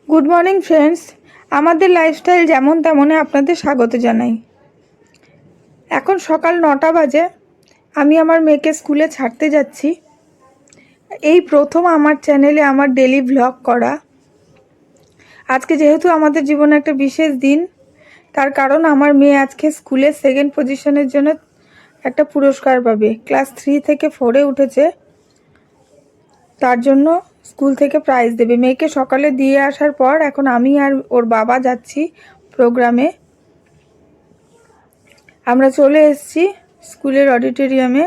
Good morning friends, আমাদের lifestyle যেমন তেমনে আপনাদের স্বাগত জানাই। এখন সকাল 9টা বাজে। আমি আমার মেয়েকে স্কুলে ছাড়তে যাচ্ছি। এই প্রথম আমার চ্যানেলে আমার ডেলি ভ্লগ করা। আজকে যেহেতু আমাদের জীবনে একটা বিশেষ দিন, তার কারণ আমার মেয়ে আজকে স্কুলে সেকেন্ড পজিশনের জন্য একটা পুরস্কার পাবে। ক্লাস 3 থেকে 4-এ উঠেছে, তার জন্য স্কুল থেকে প্রাইজ দেবে। মেয়েকে সকালে দিয়ে আসার পর এখন আমি আর ওর বাবা যাচ্ছি প্রোগ্রামে। আমরা চলে এসেছি স্কুলের অডিটোরিয়ামে।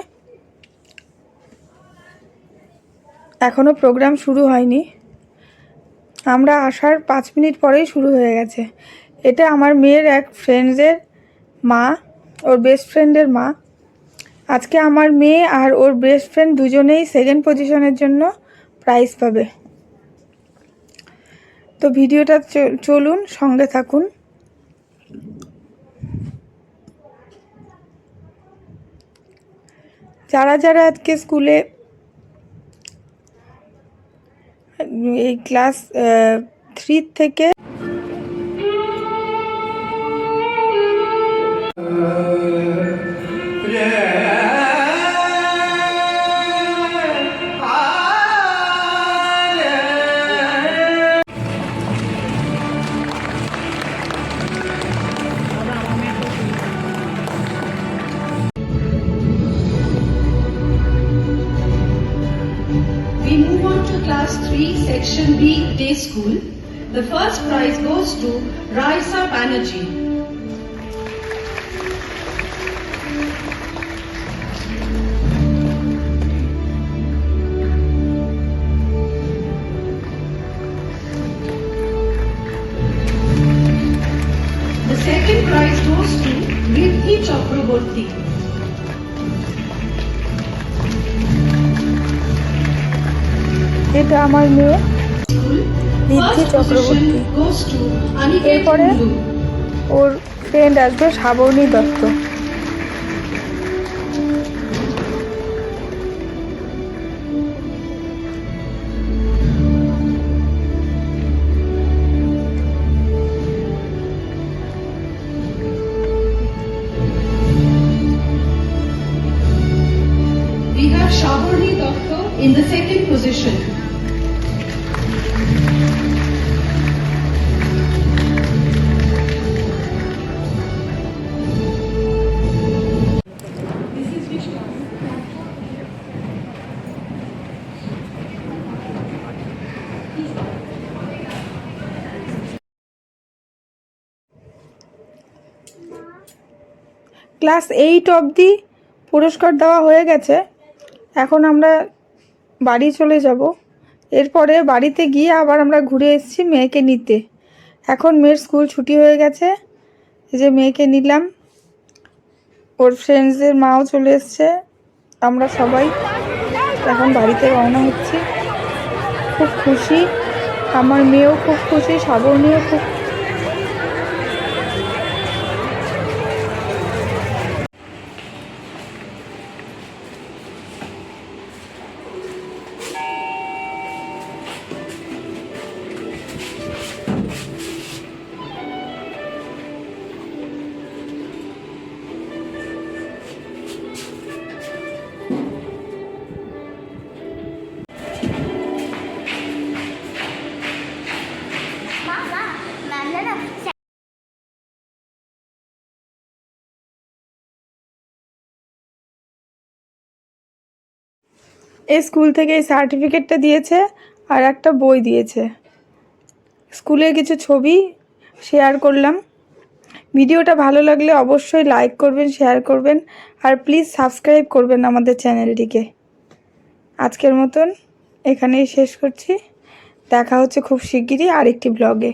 এখনও প্রোগ্রাম শুরু হয়নি, আমরা আসার 5 মিনিট পরেই শুরু হয়ে গেছে। এটা আমার মেয়ের এক ফ্রেন্ডের মা, ওর বেস্ট ফ্রেন্ডের মা। আজকে আমার মেয়ে আর ওর বেস্ট ফ্রেন্ড দুজনেই সেকেন্ড পজিশনের জন্য প্রাইজ পাবে। তো ভিডিওটা চলুন, সঙ্গে থাকুন। যারা যারা আজকে স্কুলে এই ক্লাস 3 থেকে Class 3, Section B, Day School. The first prize goes to Raisa Banerjee. The second prize goes to Riddhi Chakraborty. এটা আমার মেয়ে ঋদ্ধি চক্রবর্তী। এরপরে ওর ফ্রেন্ড আসবে Shravani Datta. We have Shravani Datta in the second position. Class 8 অবধি পুরস্কার দেওয়া হয়ে গেছে। এখন আমরা বাড়ি চলে যাব। এরপরে বাড়িতে গিয়ে আবার আমরা ঘুরে এসেছি মেয়েকে নিতে। এখন মেয়ের স্কুল ছুটি হয়ে গেছে, এই যে মেয়েকে নিলাম। ওর ফ্রেন্ডসদের মাও চলে এসছে। আমরা সবাই এখন বাড়িতে রওনা হচ্ছি। খুব খুশি, আমার মেয়েও খুব খুশি, শ্রাবণীও খুব। এই স্কুল থেকে এই সার্টিফিকেটটা দিয়েছে আর একটা বই দিয়েছে। স্কুলের কিছু ছবি শেয়ার করলাম। ভিডিওটা ভালো লাগলে অবশ্যই লাইক করবেন, শেয়ার করবেন, আর প্লিজ সাবস্ক্রাইব করবেন আমাদের চ্যানেলটিকে। আজকের মতন এখানেই শেষ করছি। দেখা হচ্ছে খুব শিগগিরই আরেকটি ব্লগে।